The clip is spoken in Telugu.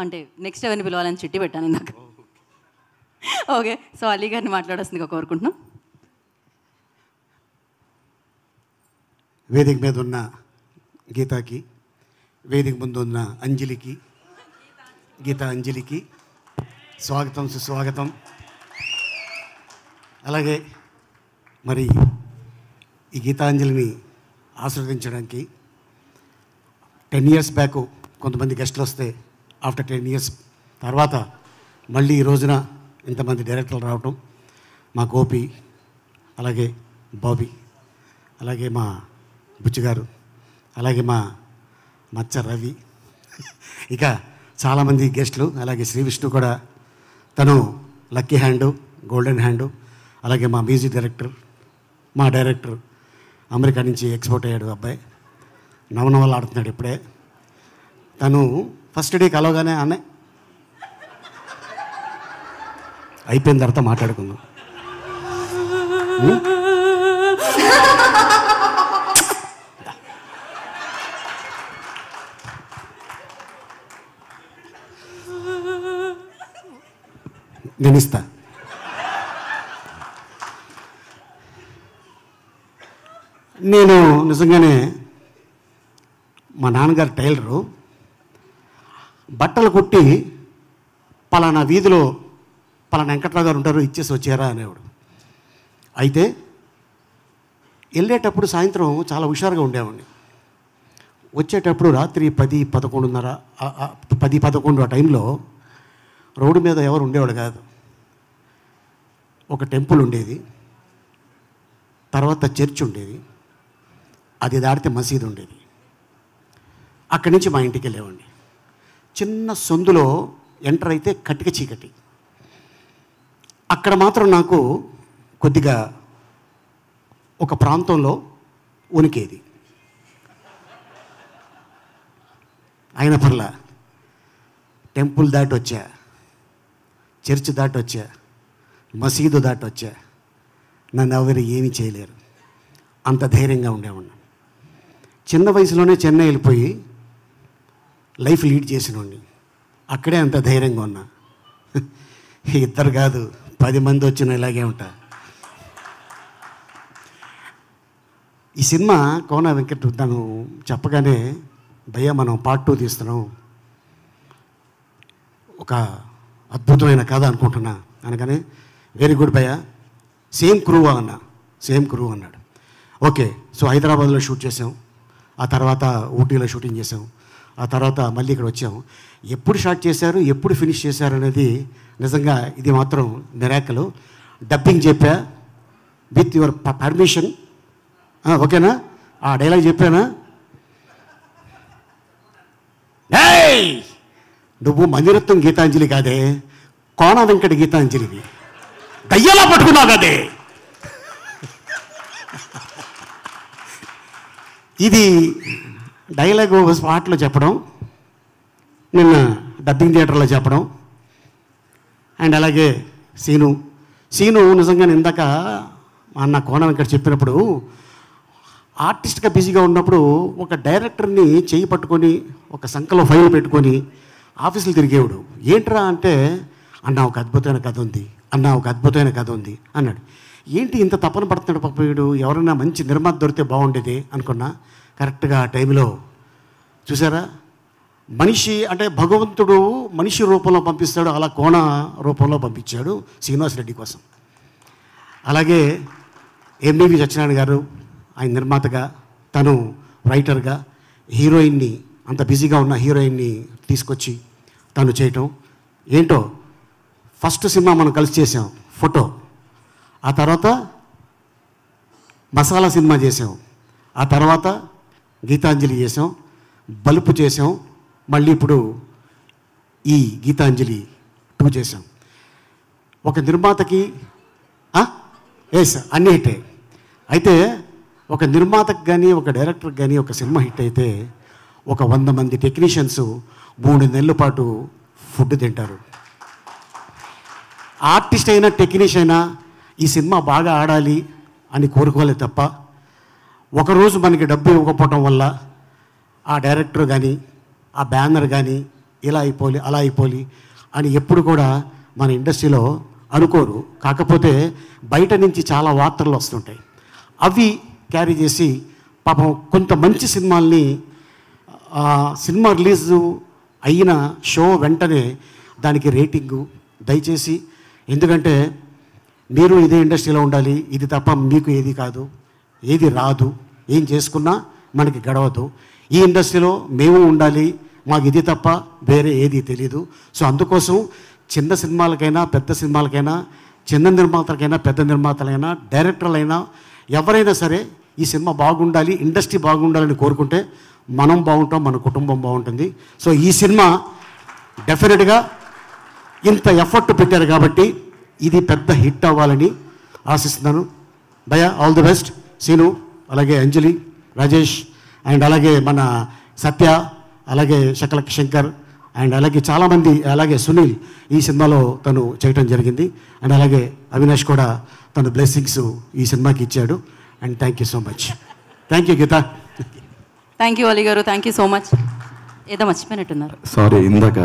అంటే నెక్స్ట్ ఎవరిని పిలవాలని చిట్టి పెట్టాను ఇందాక. ఓకే, సో అలీ గారిని మాట్లాడాల్సిందిగా కోరుకుంటున్నాం. వేదిక మీద ఉన్న గీతాకి, వేదిక ముందు ఉన్న అంజలికి, గీతా అంజలికి స్వాగతం, సుస్వాగతం. అలాగే మరి ఈ గీతాంజలిని ఆశీర్వదించడానికి 10 years బ్యాక్ కొంతమంది గెస్టులు వస్తే ఆఫ్టర్ 10 years తర్వాత మళ్ళీ ఈ రోజున ఇంతమంది డైరెక్టర్లు రావటం, మా గోపి, అలాగే బాబీ, అలాగే మా బుచ్చిగారు, అలాగే మా మచ్చ రవి, ఇక చాలామంది గెస్టులు, అలాగే శ్రీ విష్ణు కూడా, తను లక్కీ హ్యాండు, గోల్డెన్ హ్యాండు, అలాగే మా మ్యూజిక్ డైరెక్టర్, మా డైరెక్టర్ అమెరికా నుంచి ఎక్స్పోర్ట్ అయ్యాడు అబ్బాయి, నవనవలు ఆడుతున్నాడు ఇప్పుడే. తను ఫస్ట్ డే కలవగానే అన్న అయిపోయిన తర్వాత మాట్లాడుకుందాం. నేను ఇస్తా. నేను నిజంగానే మా నాన్నగారు టైలరు, బట్టలు కుట్టి పలానా వీధిలో పలానా వెంకట్రావు గారు ఉంటారు, ఇచ్చేసి వచ్చారా అనేవాడు. అయితే వెళ్ళేటప్పుడు సాయంత్రం చాలా హుషారుగా ఉండేవాడిని. వచ్చేటప్పుడు రాత్రి 10-11:30 10-11 ఆ టైంలో రోడ్డు మీద ఎవరు ఉండేవాడు కాదు. ఒక టెంపుల్ ఉండేది, తర్వాత చర్చ్ ఉండేది, అది దాటితే మసీదు ఉండేది. అక్కడి నుంచి మా ఇంటికి వెళ్ళేవాడిని. చిన్న సందులో ఎంటర్ అయితే కటిక చీకటి. అక్కడ మాత్రం నాకు కొద్దిగా ఒక ప్రాంతంలో ఉనికేది. అయిన పర్లా టెంపుల్ దాటి వచ్చా, చర్చ్ దాటి వచ్చా, మసీదు దాటి వచ్చా, నన్ను ఎవరు ఏమీ చేయలేరు, అంత ధైర్యంగా ఉండేవాడిని. చిన్న వయసులోనే చెన్నై వెళ్ళిపోయి లైఫ్ లీడ్ చేసినోడిని, అక్కడే అంత ధైర్యంగా ఉన్నా. ఇద్దరు కాదు 10 మంది వచ్చిన ఇలాగే ఉంటా. ఈ సినిమా కోన వెంకట్ తను చెప్పగానే, భయ్యా మనం పార్ట్ 2 తీస్తున్నాం, ఒక అద్భుతమైన కథ అనుకుంటున్నా అనగానే, వెరీ గుడ్ భయ్యా, సేమ్ క్రూ అన్నా. సేమ్ క్రూ అన్నాడు. ఓకే, సో హైదరాబాద్లో షూట్ చేసాం, ఆ తర్వాత ఊటీలో షూటింగ్ చేసాం, ఆ తర్వాత మళ్ళీ ఇక్కడ వచ్చాం. ఎప్పుడు స్టార్ట్ చేశారు, ఎప్పుడు ఫినిష్ చేశారు అనేది నిజంగా ఇది మాత్రం మిరాకిల్. డబ్బింగ్ చెప్పా విత్ యువర్ పర్మిషన్, ఓకేనా? ఆ డైలాగ్ చెప్పానా? ఏయ్, నువ్వు మణిరత్నం గీతాంజలి కాదే, కోన వెంకట గీతాంజలివి, దయ్యలా పట్టుకున్నావు కదే. ఇది డైలాగ్ స్పాట్లో చెప్పడం, నిన్న డబ్బింగ్ థియేటర్లో చెప్పడం, అండ్ అలాగే సీను నిజంగా ఇందాక అన్న కోన వెంకట చెప్పినప్పుడు, ఆర్టిస్ట్గా బిజీగా ఉన్నప్పుడు ఒక డైరెక్టర్ని చేయి పట్టుకొని ఒక సంఖలో ఫైల్ పెట్టుకొని ఆఫీసులు తిరిగేవాడు. ఏంట్రా అంటే, అన్న ఒక అద్భుతమైన కథ ఉంది, అన్న ఒక అద్భుతమైన కథ ఉంది అన్నాడు. ఏంటి ఇంత తపన పడుతున్నాడు పాప వీడు, ఎవరైనా మంచి నిర్మాత దొరికితే బాగుండేది అనుకున్నా. కరెక్ట్గా ఆ టైంలో చూసారా, మనిషి అంటే భగవంతుడు మనిషి రూపంలో పంపిస్తాడు, అలా కోన రూపంలో పంపించాడు శ్రీనివాస్ రెడ్డి కోసం. అలాగే ఎంబీవి సత్యనారాయణ గారు, ఆయన నిర్మాతగా, తను రైటర్గా, హీరోయిన్ని, అంత బిజీగా ఉన్న హీరోయిన్ని తీసుకొచ్చి తను చేయటం. ఏంటో ఫస్ట్ సినిమా మనం కలిసి చేసాం ఫోటో, ఆ తర్వాత మసాలా సినిమా చేసాం, ఆ తర్వాత గీతాంజలి చేసాం, బలుపు చేసాం, మళ్ళీ ఇప్పుడు ఈ గీతాంజలి 2 చేసాం. ఒక నిర్మాతకి ఎస్ అన్నీ హిట్టే. అయితే ఒక నిర్మాతకు కానీ ఒక డైరెక్టర్కి కానీ ఒక సినిమా హిట్ అయితే ఒక 100 మంది టెక్నీషియన్స్ 3 నెలల పాటు ఫుడ్ తింటారు. ఆర్టిస్ట్ అయినా టెక్నీషియన్ అయినా ఈ సినిమా బాగా ఆడాలి అని కోరుకోవాలి తప్ప, ఒకరోజు మనకి డబ్బు ఇవ్వకపోవటం వల్ల ఆ డైరెక్టర్ కానీ, ఆ బ్యానర్ కానీ, ఇలా అయిపోలి అలా అయిపోలి అని ఎప్పుడు కూడా మన ఇండస్ట్రీలో అనుకోరు. కాకపోతే బయట నుంచి చాలా వార్తలు వస్తుంటాయి, అవి క్యారీ చేసి పాపం కొంత మంచి సినిమాల్ని సినిమా రిలీజ్ అయిన షో వెంటనే దానికి రేటింగు దయచేసి, ఎందుకంటే మీరు ఇదే ఇండస్ట్రీలో ఉండాలి, ఇది తప్ప మీకు ఏది కాదు, ఏది రాదు, ఏం చేసుకున్నా మనకి గడవదు. ఈ ఇండస్ట్రీలో మేము ఉండాలి, మాకు ఇది తప్ప వేరే ఏది తెలీదు. సో అందుకోసం చిన్న సినిమాలకైనా పెద్ద సినిమాలకైనా, చిన్న నిర్మాతలకైనా పెద్ద నిర్మాతలైనా డైరెక్టర్లైనా ఎవరైనా సరే ఈ సినిమా బాగుండాలి, ఇండస్ట్రీ బాగుండాలని కోరుకుంటే మనం బాగుంటాం, మన కుటుంబం బాగుంటుంది. సో ఈ సినిమా డెఫినెట్గా ఇంత ఎఫర్ట్ పెట్టారు కాబట్టి ఇది పెద్ద హిట్ అవ్వాలని ఆశిస్తున్నాను. భయ ఆల్ ది బెస్ట్. సీను, అలాగే అంజలి, రాజేష్, అండ్ అలాగే మన సత్య, అలాగే శకలక్ శంకర్, అండ్ అలాగే చాలామంది, అలాగే సునీల్ ఈ సినిమాలో తను చేయటం జరిగింది. అండ్ అలాగే అవినాష్ కూడా తన బ్లెస్సింగ్స్ ఈ సినిమాకి ఇచ్చాడు. And thank you so much. Thank you Geetha. Thank you Ali గారు, థ్యాంక్ యూ సో మచ్. ఏదో మర్చిపోయినట్టున్నారు. సారీ ఇందాక